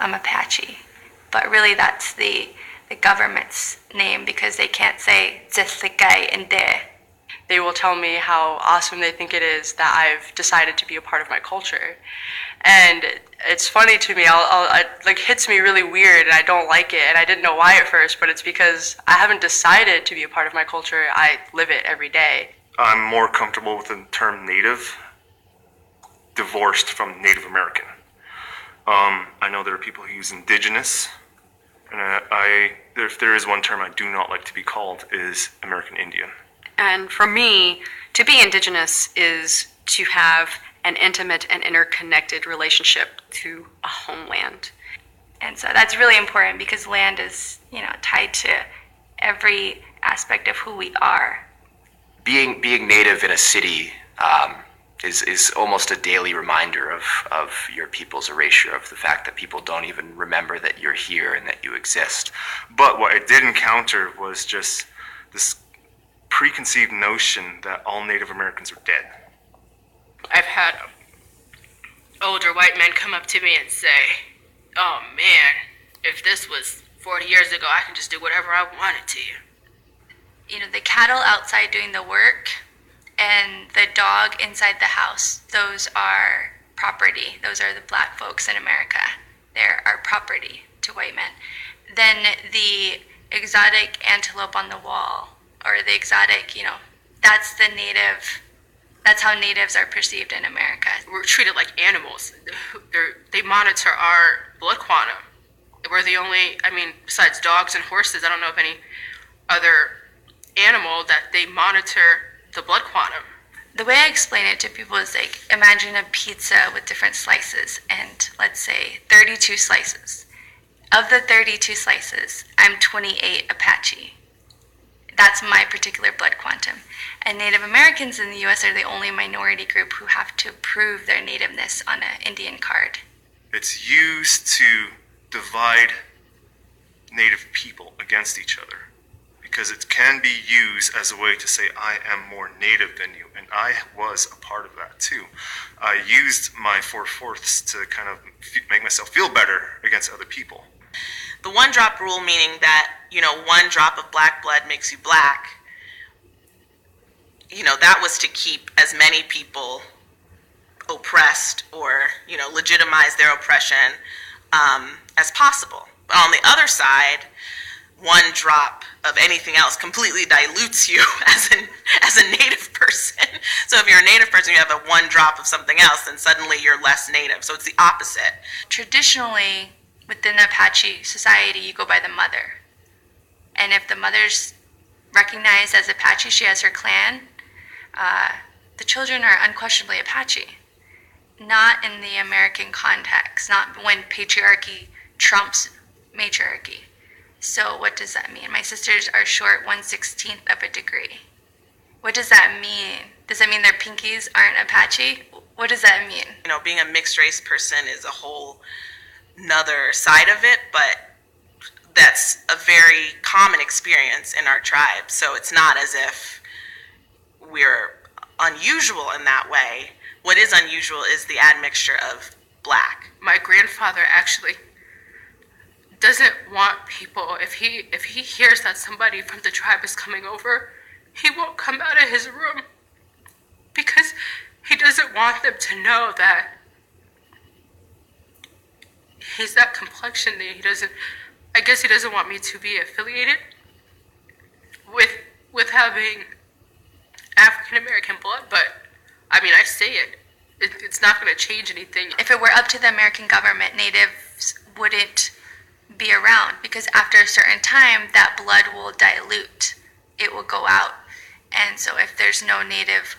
I'm Apache. But really that's the government's name because they can't say Zithikai and De. They will tell me how awesome they think it is that I've decided to be a part of my culture. And it's funny to me, it like hits me really weird and I don't like it, and I didn't know why at first, but it's because I haven't decided to be a part of my culture, I live it every day. I'm more comfortable with the term Native, divorced from Native American. I know there are people who use Indigenous, and if there is one term I do not like to be called is American Indian. And for me, to be Indigenous is to have an intimate and interconnected relationship to a homeland. And so that's really important because land is, tied to every aspect of who we are. Being Native in a city is almost a daily reminder of your people's erasure, of the fact that people don't even remember that you're here and that you exist. But what I did encounter was just this preconceived notion that all Native Americans are dead. I've had older white men come up to me and say, "Oh man, if this was 40 years ago, I can just do whatever I wanted to." The cattle outside doing the work and the dog inside the house, those are property. Those are the black folks in America. They're our property to white men. Then the exotic antelope on the wall, or the exotic, that's the native. That's how natives are perceived in America. We're treated like animals. They monitor our blood quantum. We're the only, besides dogs and horses, I don't know of any other animal that they monitor the blood quantum. The way I explain it to people is like, imagine a pizza with different slices, and let's say 32 slices. Of the 32 slices, I'm 28 Apache. That's my particular blood quantum. And Native Americans in the U.S. are the only minority group who have to prove their nativeness on an Indian card. It's used to divide Native people against each other because it can be used as a way to say, I am more Native than you, and I was a part of that too. I used my 4/4 to kind of make myself feel better against other people. The one drop rule, meaning that, one drop of black blood makes you black, that was to keep as many people oppressed or, legitimize their oppression as possible. But on the other side, one drop of anything else completely dilutes you as a Native person. So if you're a Native person, you have a one drop of something else, then suddenly you're less Native. So it's the opposite. Traditionally, within the Apache society, you go by the mother. And if the mother's recognized as Apache, she has her clan, the children are unquestionably Apache. Not in the American context, not when patriarchy trumps matriarchy. So what does that mean? My sisters are short 1/16 of a degree. What does that mean? Does that mean their pinkies aren't Apache? What does that mean? Being a mixed race person is a whole another side of it, but that's a very common experience in our tribe. So it's not as if we're unusual in that way. What is unusual is the admixture of black. My grandfather actually doesn't want people, if he hears that somebody from the tribe is coming over, he won't come out of his room because he doesn't want them to know that he's that complexion. That he doesn't want me to be affiliated with having African American blood, but I say it. It's not going to change anything. If it were up to the American government, natives wouldn't be around because after a certain time, that blood will dilute. It will go out. And so if there's no native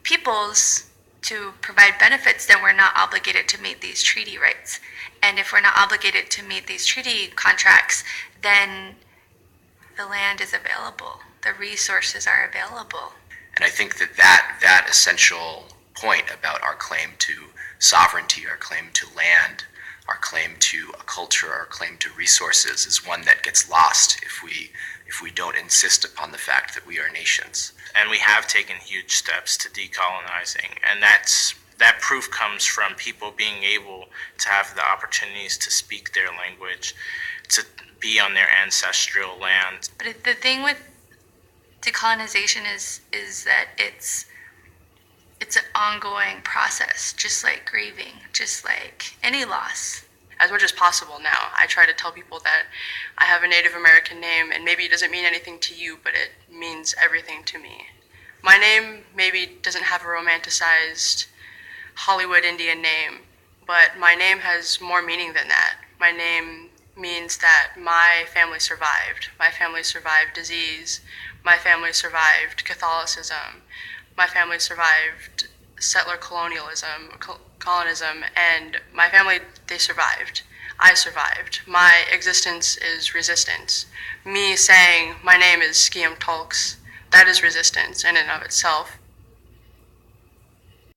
peoples to provide benefits, then we're not obligated to meet these treaty rights. And if we're not obligated to meet these treaty contracts, then the land is available. The resources are available. And I think that essential point about our claim to sovereignty, our claim to land, our claim to a culture, our claim to resources is one that gets lost if we don't insist upon the fact that we are nations. And we have taken huge steps to decolonizing, and that's that proof comes from people being able to have the opportunities to speak their language, to be on their ancestral land. But the thing with decolonization is that it's an ongoing process, just like grieving, just like any loss. As much as possible now, I try to tell people that I have a Native American name, and maybe it doesn't mean anything to you, but it means everything to me. My name maybe doesn't have a romanticized Hollywood Indian name, but my name has more meaning than that. My name means that my family survived. My family survived disease. My family survived Catholicism. My family survived settler colonialism, colonism, and my family, they survived. I survived. My existence is resistance. Me saying my name is Skiam Tulks, that is resistance in and of itself.